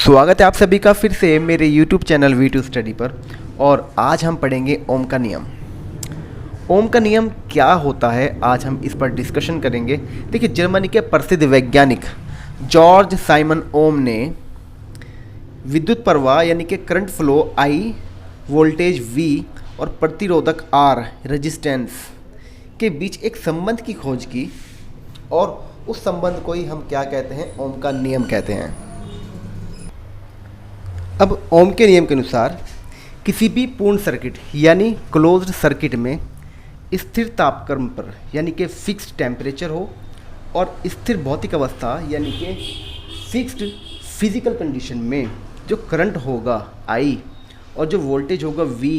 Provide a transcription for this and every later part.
स्वागत है आप सभी का फिर से मेरे YouTube चैनल V2 स्टडी पर। और आज हम पढ़ेंगे ओम का नियम। ओम का नियम क्या होता है आज हम इस पर डिस्कशन करेंगे। देखिए, जर्मनी के प्रसिद्ध वैज्ञानिक जॉर्ज साइमन ओम ने विद्युत प्रवाह यानी कि current flow I, voltage V और प्रतिरोधक R रेजिस्टेंस के बीच एक संबंध की खोज की, और उस संबंध को ही हम क्या कहते हैं, ओम का नियम कहते हैं। अब ओम के नियम के अनुसार किसी भी पूर्ण सर्किट यानी क्लोज्ड सर्किट में स्थिर तापक्रम पर यानी कि फिक्स्ड टेम्परेचर हो और स्थिर भौतिक अवस्था यानी कि फिक्स्ड फिजिकल कंडीशन में जो करंट होगा I और जो वोल्टेज होगा V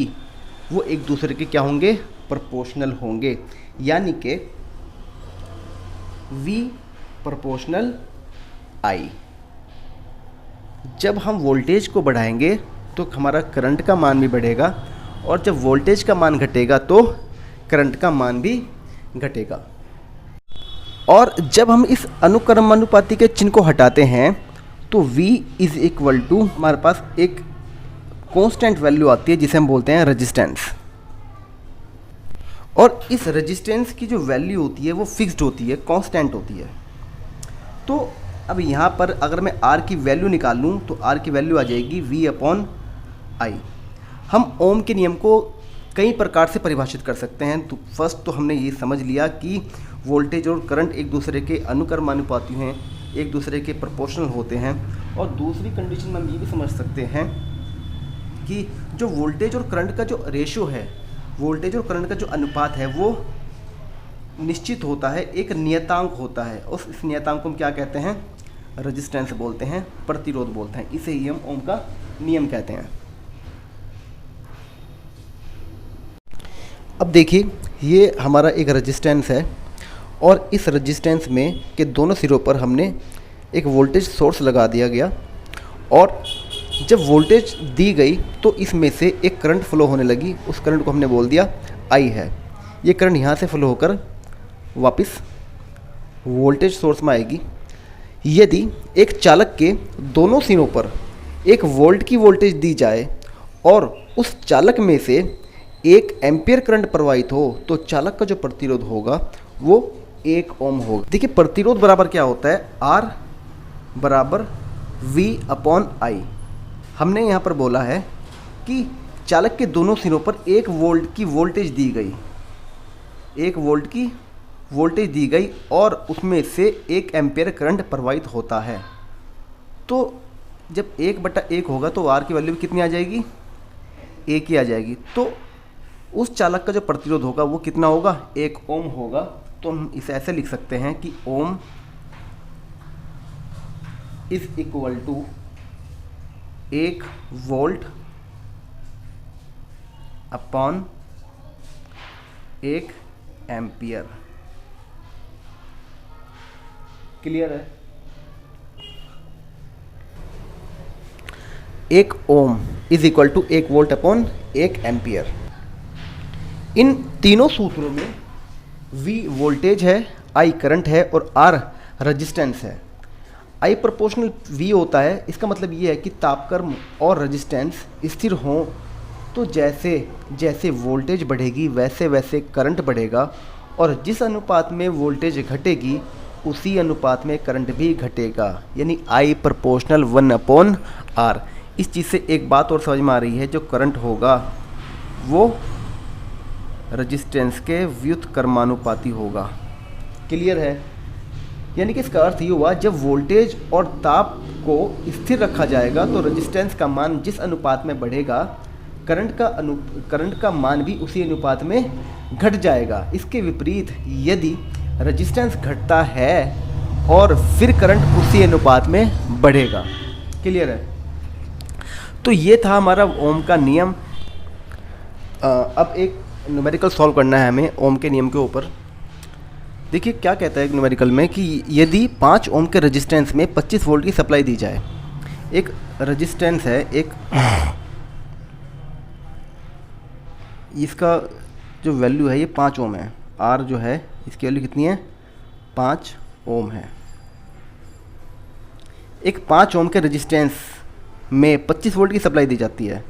वो एक दूसरे के क्या होंगे, प्रोपोर्शनल होंगे, यानी कि V प्रोपोर्शनल I। जब हम वोल्टेज को बढ़ाएंगे तो हमारा करंट का मान भी बढ़ेगा, और जब वोल्टेज का मान घटेगा तो करंट का मान भी घटेगा। और जब हम इस अनुक्रमानुपाती के चिन्ह को हटाते हैं तो V इज इक्वल टू हमारे पास एक कांस्टेंट वैल्यू आती है जिसे हम बोलते हैं रेजिस्टेंस। और इस रेजिस्टेंस की जो वैल्यू होती है वो फिक्स्ड होती है, कांस्टेंट होती है। तो अब यहाँ पर अगर मैं R की वैल्यू निकाल लूँ तो R की वैल्यू आ जाएगी V/I। हम ओम के नियम को कई प्रकार से परिभाषित कर सकते हैं। तो फर्स्ट तो हमने ये समझ लिया कि वोल्टेज और करंट एक दूसरे के अनुक्रमानुपाती हैं, एक दूसरे के प्रोपोर्शनल होते हैं। और दूसरी कंडीशन में हम ये भी समझ सकते हैं कि जो वोल्टेज और करंट का जो रेशियो है, वोल्टेज और करंट का जो अनुपात है वो निश्चित होता है, एक नियतांक होता है। उस इस नियतांक को हम क्या कहते हैं, रेजिस्टेंस बोलते हैं, प्रतिरोध बोलते हैं। इसे ही हम ओम का नियम कहते हैं। अब देखिए, ये हमारा एक रेजिस्टेंस है और इस रेजिस्टेंस में के दोनों सिरों पर हमने एक वोल्टेज सोर्स लगा दिया गया, और जब वोल्टेज दी गई तो इसमें से एक करंट फ्लो होने लगी। उस करंट को हमने बोल दिया I है। ये करंट यहाँ से फ्लो होकर वापस वोल्टेज सोर्स में आएगी। यदि एक चालक के दोनों सिरों पर 1 वोल्ट की वोल्टेज दी जाए और उस चालक में से 1 एम्पियर करंट प्रवाहित हो तो चालक का जो प्रतिरोध होगा वो 1 ओम होगा। देखिए, प्रतिरोध बराबर क्या होता है, R बराबर V/I। हमने यहाँ पर बोला है कि चालक के दोनों सिरों पर 1 वोल्ट की वोल्टेज दी गई, 1 वोल्ट की वोल्टेज दी गई और उसमें से 1 एम्पियर करंट प्रवाहित होता है। तो जब 1/1 होगा तो R की वैल्यू कितनी आ जाएगी, 1 ही आ जाएगी। तो उस चालक का जो प्रतिरोध होगा वो कितना होगा, 1 ओम होगा। तो हम इसे ऐसे लिख सकते हैं कि ohm is equal to 1 volt upon 1 ampere. Clear है। 1 ohm is equal to 1 volt upon 1 ampere. इन तीनों सूत्रों में V वोल्टेज है, I करंट है और R रेजिस्टेंस है। I प्रोपोर्शनल V होता है। इसका मतलब ये है कि तापक्रम और रेजिस्टेंस स्थिर हों तो जैसे जैसे वोल्टेज बढ़ेगी वैसे वैसे करंट बढ़ेगा, और जिस अनुपात में वोल्टेज घटेगी उसी अनुपात में करंट भी घटेगा, यानी I प्रोपोर्शनल 1/R। इस चीज़ से एक बात और समझ में आ रही है, जो करंट होगा वो रेजिस्टेंस के व्युत्क्रमानुपाती होगा। क्लियर है। यानी कि इसका अर्थ ये हुआ, जब वोल्टेज और ताप को स्थिर रखा जाएगा तो रेजिस्टेंस का मान जिस अनुपात में बढ़ेगा करंट का मान भी उसी अनुपात में घट जाएगा। इसके विपरीत यदि रेजिस्टेंस घटता है और फिर करंट उसी अनुपात में बढ़ेगा। क्लियर है। तो ये था हमारा ओम का नियम। अब एक न्यूमेरिकल सॉल्व करना है हमें ओम के नियम के ऊपर। देखिए क्या कहता है न्यूमेरिकल में कि यदि 5 ओम के रेजिस्टेंस में 25 वोल्ट की सप्लाई दी जाए। एक रेजिस्टेंस है, एक इसका जो वैल्यू है ये 5 ओम है। R जो है इसकी वैल्यू कितनी है, 5 ओम है। एक 5 ओम के रेजिस्टेंस में 25 वोल्ट की सप्लाई दी जाती है,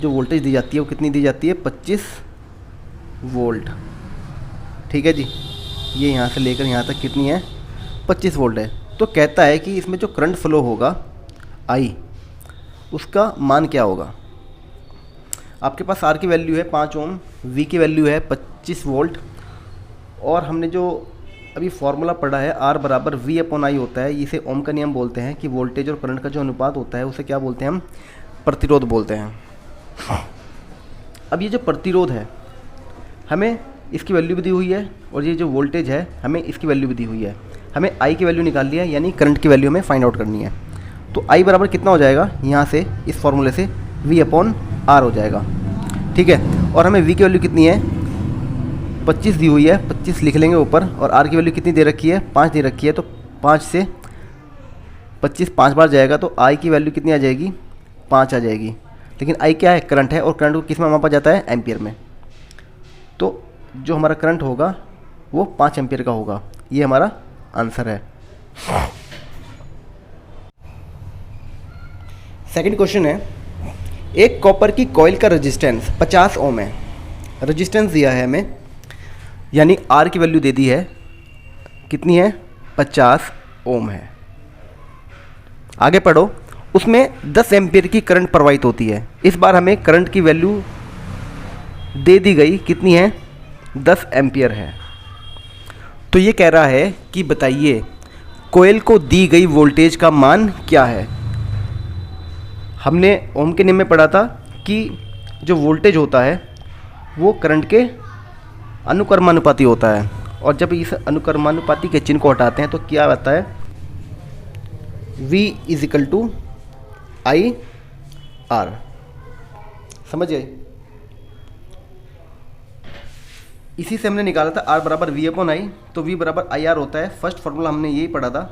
जो वोल्टेज दी जाती है वो कितनी दी जाती है, 25 वोल्ट। ठीक है जी, ये यहाँ से लेकर यहाँ तक कितनी है, 25 वोल्ट है। तो कहता है कि इसमें जो करंट फ्लो होगा आई, उसका मान क्या होगा। आपके पास आर की वैल्यू है 5 ओम, वी की वैल्यू है 25 वोल्ट, और हमने जो अभी फॉर्मूला पढ़ा है आर बराबर वी अपॉन आई होता है, इसे ओम का नियम बोलते हैं कि वोल्टेज और करंट का जो अनुपात होता है उसे क्या बोलते हैं, हम प्रतिरोध बोलते हैं। अब ये जो प्रतिरोध है हमें इसकी वैल्यू भी दी हुई है, और ये जो वोल्टेज है हमें इसकी वैल्यू भी दी हुई है। हमें आई की वैल्यू निकालनी है, यानी करंट की वैल्यू हमें फाइंड आउट करनी है। तो आई बराबर कितना हो जाएगा, यहाँ से इस फॉर्मूले से वी अपॉन आर हो जाएगा। ठीक है, और हमें वी की वैल्यू कितनी है, 25 दी हुई है, 25 लिख लेंगे ऊपर, और आर की वैल्यू कितनी दे रखी है, 5 दे रखी है। तो 5 से 25 5 बार जाएगा, तो आई की वैल्यू कितनी आ जाएगी, 5 आ जाएगी। लेकिन आई क्या है, करंट है, और करंट को किस में मापा जाता है, एम्पियर में। तो जो हमारा करंट होगा वो 5 एम्पियर का होगा। ये हमारा आंसर है। सेकंड क्वेश्चन है, एक कॉपर की कॉइल का रेजिस्टेंस 50 ओम है। रेजिस्टेंस दिया है हमें, यानी आर की वैल्यू दे दी है, कितनी है, 50 ओम है। आगे पढ़ो, उसमें 10 एम्पियर की करंट प्रवाहित होती है। इस बार हमें करंट की वैल्यू दे दी गई, कितनी है, 10 एम्पियर है। तो ये कह रहा है कि बताइए कोयल को दी गई वोल्टेज का मान क्या है। हमने ओम के नियम में पढ़ा था कि जो वोल्टेज होता है वो करंट के अनुक्रमानुपाती होता है, और जब इस अनुक्रमानुपाती के चिन्ह को हटाते हैं तो क्या आता है, V is equal to I R. समझ गए। इसी से हमने निकाला था R बराबर वी अपॉन आई, तो V बराबर आई आर होता है। फर्स्ट फार्मूला हमने यही पढ़ा था,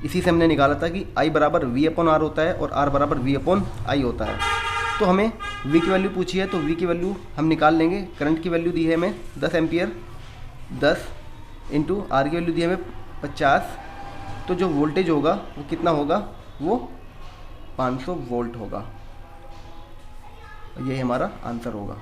इसी से हमने निकाला था कि I बराबर V अपॉन आर होता है और R बराबर V अपॉन आई होता है। तो हमें V की वैल्यू पूछी है, तो V की वैल्यू हम निकाल लेंगे। करंट की वैल्यू दी है हमें 10 एम्पियर, 10 इंटू R की वैल्यू दी है हमें 50। तो जो वोल्टेज होगा वो कितना होगा, वो 500 वोल्ट होगा। यही हमारा आंसर होगा।